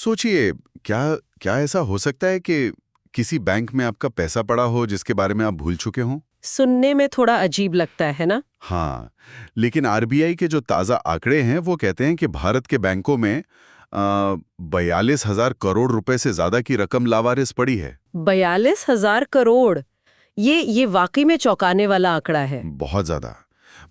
सोचिए, क्या क्या ऐसा हो सकता है कि किसी बैंक में आपका पैसा पड़ा हो जिसके बारे में आप भूल चुके हों? सुनने में थोड़ा अजीब लगता है ना। हाँ, लेकिन आरबीआई के जो ताज़ा आंकड़े हैं वो कहते हैं कि भारत के बैंकों में 42,000 करोड़ रुपए से ज्यादा की रकम लावारिस पड़ी है। 42,000 करोड़। ये वाकई में चौंकाने वाला आंकड़ा है। बहुत ज्यादा।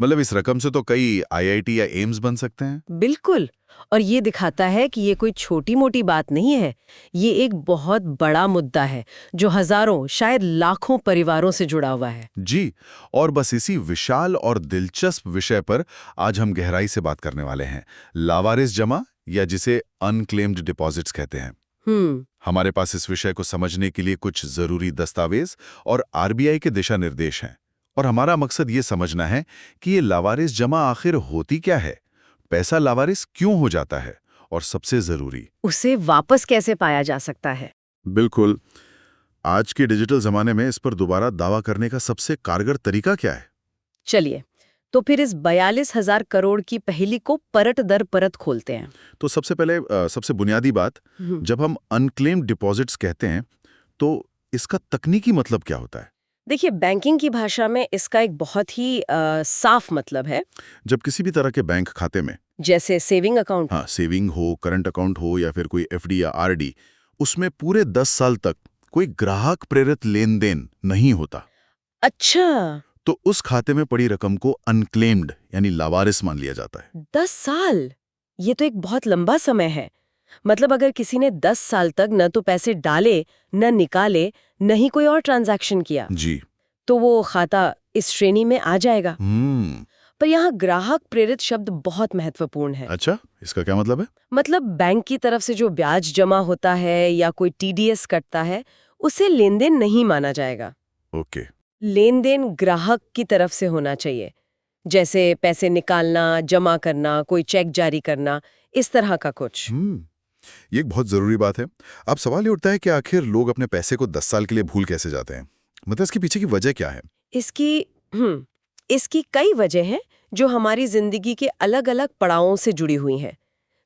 मतलब इस रकम से तो कई आईआईटी या एम्स बन सकते हैं। बिल्कुल। और ये दिखाता है कि ये कोई छोटी मोटी बात नहीं है। ये एक बहुत बड़ा मुद्दा है जो हजारों शायद लाखों परिवारों से जुड़ा हुआ है। जी, और बस इसी विशाल और दिलचस्प विषय पर आज हम गहराई से बात करने वाले हैं। लावारिस जमा, या जिसे अनक्लेम्ड डिपॉजिट्स कहते हैं। हमारे पास इस विषय को समझने के लिए कुछ जरूरी दस्तावेज और आरबीआई के दिशा निर्देश हैं। और हमारा मकसद ये समझना है कि ये लावारिस जमा आखिर होती क्या है, पैसा लावारिस क्यों हो जाता है, और सबसे जरूरी, उसे वापस कैसे पाया जा सकता है। बिल्कुल, आज के डिजिटल जमाने में इस पर दोबारा दावा करने का सबसे कारगर तरीका क्या है? चलिए, तो फिर इस 42,000 करोड़ की पहेली को परत दर परत खोलते हैं। तो सबसे पहले सबसे बुनियादी बात, जब हम अनक्लेम्ड डिपॉजिट्स कहते हैं तो इसका तकनीकी मतलब क्या होता है? देखिए, बैंकिंग की भाषा में इसका एक बहुत ही साफ मतलब है। जब किसी भी तरह के बैंक खाते में, जैसे सेविंग अकाउंट। हाँ, सेविंग हो, करंट अकाउंट हो या फिर कोई एफडी या आरडी, उसमें पूरे 10 साल तक कोई ग्राहक प्रेरित लेन देन नहीं होता, अच्छा। तो उस खाते में पड़ी रकम को अनक्लेम्ड यानी लावारिस मान लिया जाता है। 10 साल, ये तो एक बहुत लंबा समय है। मतलब अगर किसी ने 10 साल तक न तो पैसे डाले, न निकाले, न ही कोई और ट्रांजैक्शन किया, जी। तो वो खाता इस श्रेणी में आ जाएगा। हम्म। पर यहाँ ग्राहक प्रेरित शब्द बहुत महत्वपूर्ण है। अच्छा, इसका क्या मतलब है? मतलब बैंक की तरफ से जो ब्याज जमा होता है या कोई टीडीएस कटता है, उसे लेन देन नहीं माना जाएगा। ओके। लेन देन ग्राहक की तरफ से होना चाहिए, जैसे पैसे निकालना, जमा करना, कोई चेक जारी करना, इस तरह का कुछ। ये एक बहुत जरूरी बात है। अब सवाल ये उठता है कि आखिर लोग अपने पैसे को 10 साल के लिए भूल कैसे जाते हैं? मतलब इसके पीछे की वजह क्या है? इसकी कई वजह हैं जो हमारी जिंदगी के अलग-अलग पड़ावों से जुड़ी हुई हैं।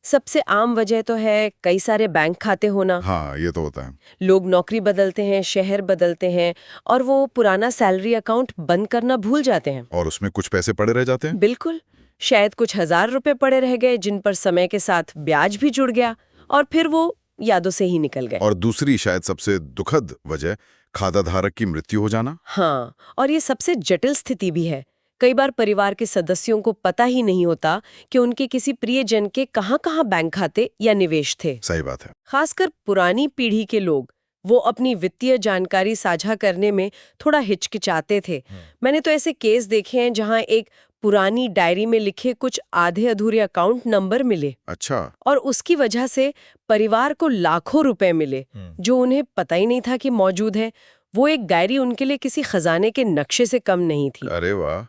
सबसे आम वजह तो है कई सारे बैंक खाते होना। हाँ, ये तो होता है। लोग नौकरी बदलते हैं, शहर बदलते हैं, और वो पुराना सैलरी अकाउंट बंद करना भूल जाते हैं। और उसमें कुछ पैसे पड़े रह जाते हैं। बिल्कुल। शायद कुछ हजार रुपए पड़े रह गए जिन पर समय के साथ ब्याज भी जुड़ गया, और फिर वो यादों से ही निकल गए। और दूसरी, शायद सबसे दुखद वजह, खाताधारक की मृत्यु हो जाना। हाँ, और ये सबसे जटिल स्थिति भी है। कई बार परिवार के सदस्यों को पता ही नहीं होता कि उनके किसी प्रियजन के कहाँ-कहाँ बैंक खाते या निवेश थे। सही बात है। खासकर पुरानी पीढ़ी के लोग, वो अपनी वित्तीय जानकारी साझा करने में थोड़ा हिचकिचाते थे। मैंने तो ऐसे केस देखे हैं जहां एक पुरानी डायरी में लिखे कुछ आधे अधूरे अकाउंट नंबर मिले, अच्छा। और उसकी वजह से परिवार को लाखों रुपए मिले जो उन्हें पता ही नहीं था कि मौजूद है। वो एक डायरी उनके लिए किसी खजाने के नक्शे से कम नहीं थी। अरे वाह,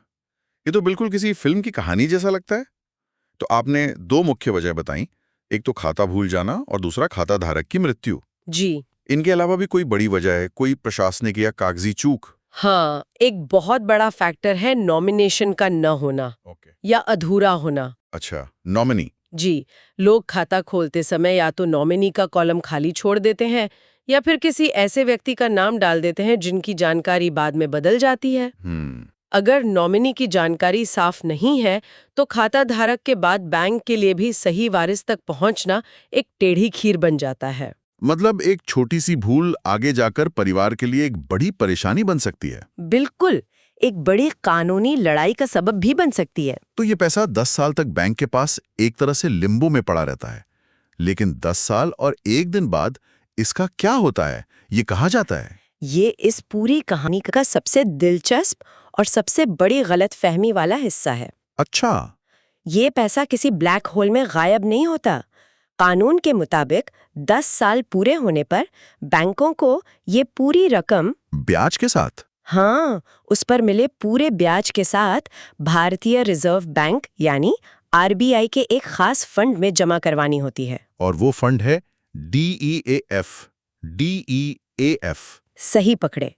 ये तो बिल्कुल किसी फिल्म की कहानी जैसा लगता है। तो आपने दो मुख्य वजह बताई, एक तो खाता भूल जाना और दूसरा खाता धारक की मृत्यु। जी इनके अलावा भी कोई बड़ी वजह है, कोई प्रशासनिक या कागजी चूक? हाँ, एक बहुत बड़ा फैक्टर है नॉमिनेशन का न होना या अधूरा होना। अच्छा, नॉमिनी। जी, लोग खाता खोलते समय या तो नॉमिनी का कॉलम खाली छोड़ देते हैं, या फिर किसी ऐसे व्यक्ति का नाम डाल देते हैं जिनकी जानकारी बाद में बदल जाती है। अगर नॉमिनी की जानकारी साफ नहीं है, तो खाता धारक के बाद बैंक के लिए भी सही वारिस तक पहुंचना एक टेढ़ी खीर बन जाता है। मतलब एक छोटी सी भूल आगे जाकर परिवार के लिए एक बड़ी परेशानी बन सकती है। बिल्कुल, एक बड़ी कानूनी लड़ाई का सबब भी बन सकती है। तो ये पैसा 10 साल तक बैंक के पास एक तरह से लिम्बो में पड़ा रहता है, लेकिन 10 साल और एक दिन बाद इसका क्या होता है, ये कहा जाता है? ये इस पूरी कहानी का सबसे दिलचस्प और सबसे बड़ी गलतफहमी वाला हिस्सा है। अच्छा। ये पैसा किसी ब्लैक होल में गायब नहीं होता। कानून के मुताबिक 10 साल पूरे होने पर बैंकों को ये पूरी रकम ब्याज के साथ, हाँ, उस पर मिले पूरे ब्याज के साथ भारतीय रिजर्व बैंक यानी आरबीआई के एक खास फंड में जमा करवानी होती है। और वो फंड है DEAF। DEAF। सही पकड़े।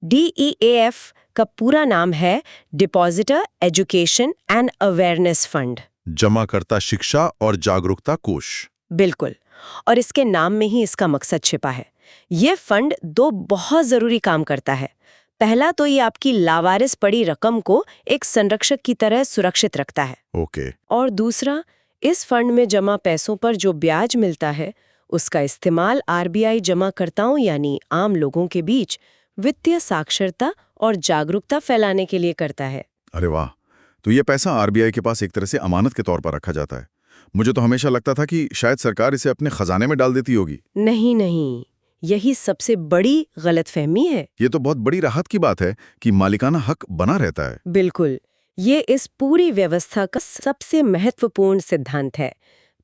DEAF का पूरा नाम है depositor education and awareness fund. जमाकर्ता शिक्षा और जागरूकता कोष। बिल्कुल। और इसके नाम में ही इसका मकसद छिपा है। ये फंड दो बहुत जरूरी काम करता है। पहला तो ये आपकी लावारिस पड़ी रकम को एक संरक्षक की तरह सुरक्षित रखता है। ओके। और दूसरा, इस फंड में जमा पैसों पर जो ब्याज मिलता है उसका इस्तेमाल आरबीआई जमाकर्ताओं यानी आम लोगों के बीच वित्तीय साक्षरता और जागरूकता फैलाने के लिए करता है। अरे वाह, तो ये पैसा आरबीआई के पास एक तरह से अमानत के तौर पर रखा जाता है। मुझे तो हमेशा लगता था कि शायद सरकार इसे अपने खजाने में डाल देती होगी। नहीं नहीं, यही सबसे बड़ी गलतफहमी है। ये तो बहुत बड़ी राहत की बात है कि मालिकाना हक बना रहता है। बिल्कुल, ये इस पूरी व्यवस्था का सबसे महत्वपूर्ण सिद्धांत है।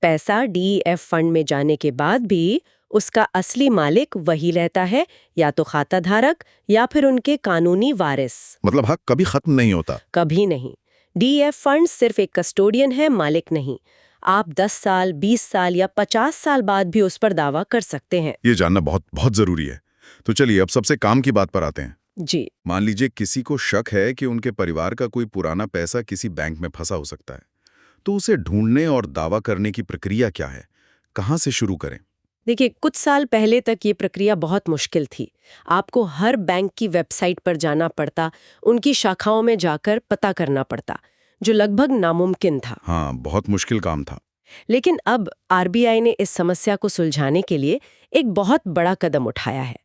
पैसा डीईएफ फंड में जाने के बाद भी उसका असली मालिक वही रहता है, या तो खाता धारक या फिर उनके कानूनी वारिस। मतलब हक कभी खत्म नहीं होता। कभी नहीं। डीईएफ फंड सिर्फ एक कस्टोडियन है, मालिक नहीं। आप 10 साल, 20 साल या 50 साल बाद भी उस पर दावा कर सकते हैं। ये जानना बहुत बहुत जरूरी है। तो चलिए अब सबसे काम की बात पर आते हैं। जी। मान लीजिए किसी को शक है कि उनके परिवार का कोई पुराना पैसा किसी बैंक में फंसा हो सकता है, तो उसे ढूंढने और दावा करने की प्रक्रिया क्या है? कहाँ से शुरू करें? देखिए, कुछ साल पहले तक ये प्रक्रिया बहुत मुश्किल थी। आपको हर बैंक की वेबसाइट पर जाना पड़ता, उनकी शाखाओं में जाकर पता करना पड़ता, जो लगभग नामुमकिन था। हाँ, बहुत मुश्किल काम था। लेकिन अब आरबीआई ने इस समस्या को सुलझाने के लिए एक बहुत बड़ा कदम उठाया है।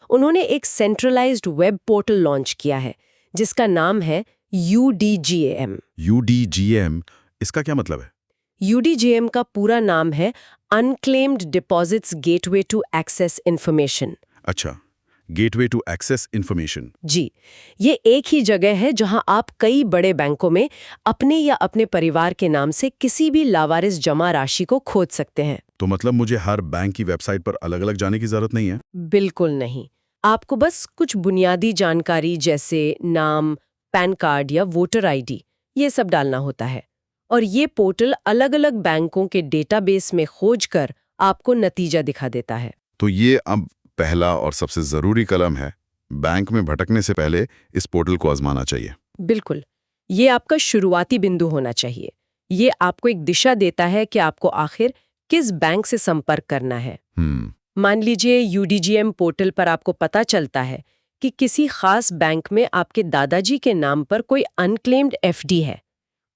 उन्होंने एक सेंट्रलाइज्ड वेब पोर्टल लॉन्च किया है, जिसका नाम है UDGAM। UDGAM, इसका क्या मतलब है? UDGAM का पूरा नाम है unclaimed deposits gateway to access information. अच्छा, गेटवे टू एक्सेस इंफॉर्मेशन। जी, ये एक ही जगह है जहां आप कई बड़े बैंकों में अपने या अपने परिवार के नाम से किसी भी लावारिस जमा राशि को खोज सकते हैं। तो मतलब मुझे हर बैंक की वेबसाइट पर अलग-अलग जाने की जरूरत नहीं है? बिल्कुल नहीं। आपको बस कुछ बुनियादी जानकारी जैसे नाम, पैन कार्ड या वोटर आईडी, ये सब डालना होता है। और ये पोर्टल अलग-अलग बैंकों के डेटाबेस में खोजकर आपको नतीजा दिखा देता है। तो ये अब पहला और सबसे जरूरी कदम है। बैंक में भटकने से पहले इस पोर्टल को आजमाना चाहिए। बिल्कुल, ये आपका शुरुआती बिंदु होना चाहिए। ये आपको एक दिशा देता है कि आपको आखिर किस बैंक से संपर्क करना है। मान लीजिए UDGAM पोर्टल पर आपको पता चलता है कि किसी खास बैंक में आपके दादाजी के नाम पर कोई अनक्लेम्ड FD है।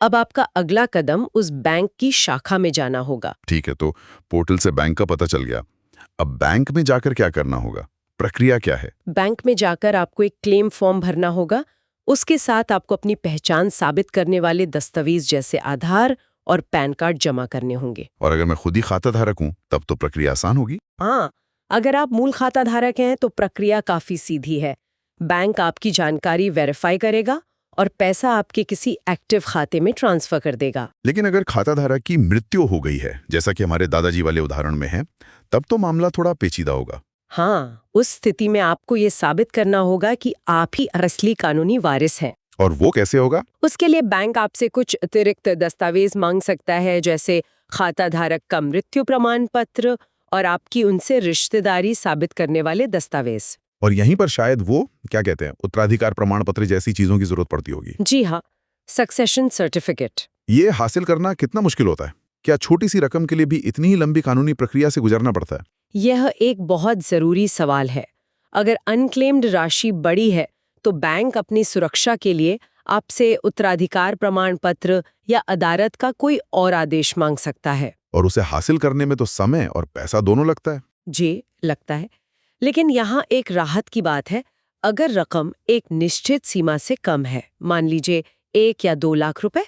अब आपका अगला कदम उस बैंक की शाखा में जाना होगा। ठीक है, तो पोर्टल से बैंक का पता चल गया। अब बैंक में जाकर क्या करना होगा? प्रक्रिया क्या है? बैंक में जाकर आपको एक क्लेम फॉर्म भरना होगा। उसके साथ आपको अपनी पहचान साबित करने वाले दस्तावेज जैसे आधार और पैन कार्ड जमा करने होंगे। और अगर मैं खुद ही खाता धारक हूं, तब तो प्रक्रिया आसान होगी। हाँ, अगर आप मूल खाता धारक हैं तो प्रक्रिया काफी सीधी है। बैंक आपकी जानकारी वेरीफाई करेगा और पैसा आपके किसी एक्टिव खाते में ट्रांसफर कर देगा। लेकिन अगर खाता धारक की मृत्यु हो गई है, जैसा कि हमारे दादाजी वाले उदाहरण में है, तब तो मामला थोड़ा पेचीदा होगा। हाँ, उस स्थिति में आपको ये साबित करना होगा कि आप ही असली कानूनी वारिस हैं। और वो कैसे होगा? उसके लिए बैंक आपसे कुछ अतिरिक्त दस्तावेज मांग सकता है, जैसे खाता धारक का मृत्यु प्रमाण पत्र और आपकी उनसे रिश्तेदारी साबित करने वाले दस्तावेज। और यहीं पर शायद वो क्या कहते हैं, उत्तराधिकार प्रमाण पत्र जैसी चीजों की जरूरत पड़ती होगी। जी हाँ, सक्सेशन सर्टिफिकेट। ये हासिल करना कितना मुश्किल होता है? क्या छोटी सी रकम के लिए भी इतनी ही लंबी कानूनी प्रक्रिया से गुजरना पड़ता है? यह एक बहुत जरूरी सवाल है। अगर अनक्लेम्ड राशि बड़ी है तो बैंक अपनी सुरक्षा के लिए आपसे उत्तराधिकार प्रमाण पत्र या अदालत का कोई और आदेश मांग सकता है। और उसे हासिल करने में तो समय और पैसा दोनों लगता है। जी, लगता है। लेकिन यहाँ एक राहत की बात है। अगर रकम एक निश्चित सीमा से कम है, मान लीजिए 1 या 2 लाख रुपए,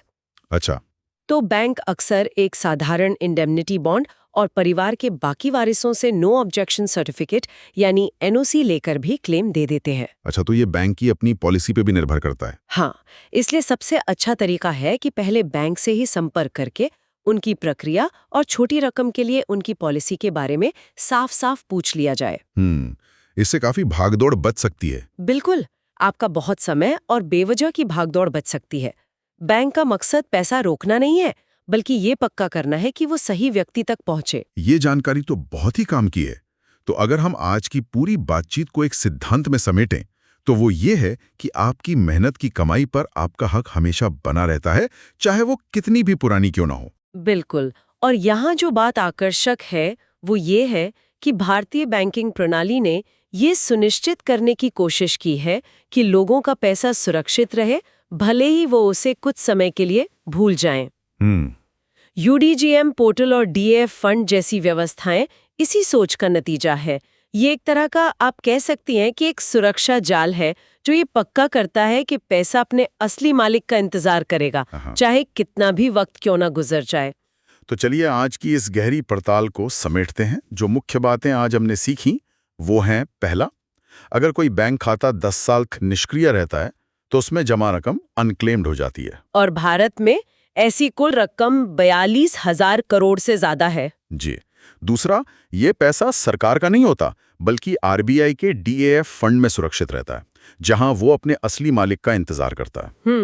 अच्छा, तो बैंक अक्सर एक साधारण इंडेमनिटी बॉन्ड और परिवार के बाकी वारिसों से नो ऑब्जेक्शन सर्टिफिकेट यानी NOC लेकर भी क्लेम दे देते हैं। अच्छा, तो ये बैंक की अपनी पॉलिसी पे भी निर्भर करता है। हाँ, इसलिए सबसे अच्छा तरीका है कि पहले बैंक से ही संपर्क करके उनकी प्रक्रिया और छोटी रकम के लिए उनकी पॉलिसी के बारे में साफ-साफ पूछ लिया जाए। इससे काफी भागदौड़ बच सकती है। बिल्कुल, आपका बहुत समय और बेवजह की भागदौड़ बच सकती है। बैंक का मकसद पैसा रोकना नहीं है, बल्कि ये पक्का करना है कि वो सही व्यक्ति तक पहुंचे। ये जानकारी तो बहुत ही काम की है। तो अगर हम आज की पूरी बातचीत को एक सिद्धांत में समेटें, तो वो ये है कि आपकी मेहनत की कमाई पर आपका हक हमेशा बना रहता है, चाहे वो कितनी भी पुरानी क्यों ना हो। बिल्कुल, और यहाँ जो बात आकर्षक है वो ये है कि भारतीय बैंकिंग प्रणाली ने ये सुनिश्चित करने की कोशिश की है कि लोगों का पैसा सुरक्षित रहे, भले ही वो उसे कुछ समय के लिए भूल जाएं। UDGM पोर्टल और DAF फंड जैसी व्यवस्थाएं इसी सोच का नतीजा है। ये एक तरह का आप कह सकती हैं कि एक सुरक्षा जाल है जो ये पक्का करता है कि पैसा अपने असली मालिक का इंतजार करेगा, चाहे कितना भी वक्त क्यों ना गुजर जाए। तो चलिए आज की इस गहरी पड़ताल को समेटते हैं। जो मुख्य बातें आज हमने सीखी वो हैं, पहला, अगर कोई बैंक खाता 10 साल निष्क्रिय रहता है तो उसमें जमा रकम अनक्लेम्ड हो जाती है। और भारत में ऐसी कुल रकम 42,000 करोड़ से ज्यादा है। जी। दूसरा, ये पैसा सरकार का नहीं होता, बल्कि RBI के DAF फंड में सुरक्षित रहता है, जहां वो अपने असली मालिक का इंतजार करता है।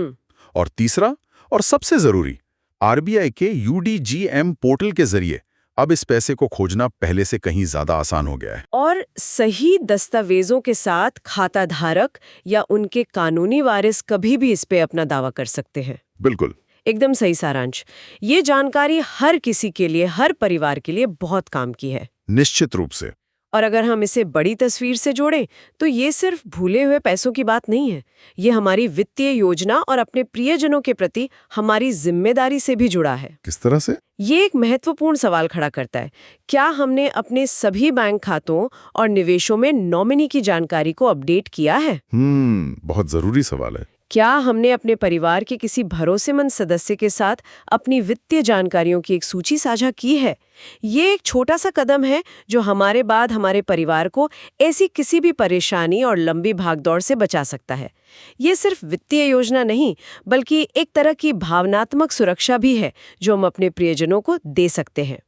और तीसरा, और सबसे जरूरी, RBI के UDGM पोर्टल के जरिए अब इस पैसे को खोजना पहले से कहीं ज्यादा आसान हो गया है। और सही दस्तावेजों के साथ खाता धारक या उनके कानूनी वारिस कभी भी इस पे अपना दावा कर सकते हैं। बिल्कुल, एकदम सही सारांश। ये जानकारी हर किसी के लिए, हर परिवार के लिए बहुत काम की है। निश्चित रूप से। और अगर हम इसे बड़ी तस्वीर से जोड़ें तो ये सिर्फ भूले हुए पैसों की बात नहीं है। ये हमारी वित्तीय योजना और अपने प्रियजनों के प्रति हमारी जिम्मेदारी से भी जुड़ा है। किस तरह से? ये एक महत्वपूर्ण सवाल खड़ा करता है। क्या हमने अपने सभी बैंक खातों और निवेशों में नॉमिनी की जानकारी को अपडेट किया है? बहुत जरूरी सवाल है। क्या हमने अपने परिवार के किसी भरोसेमंद सदस्य के साथ अपनी वित्तीय जानकारियों की एक सूची साझा की है? ये एक छोटा सा कदम है जो हमारे बाद हमारे परिवार को ऐसी किसी भी परेशानी और लंबी भागदौड़ से बचा सकता है। ये सिर्फ वित्तीय योजना नहीं, बल्कि एक तरह की भावनात्मक सुरक्षा भी है जो हम अपने प्रियजनों को दे सकते हैं।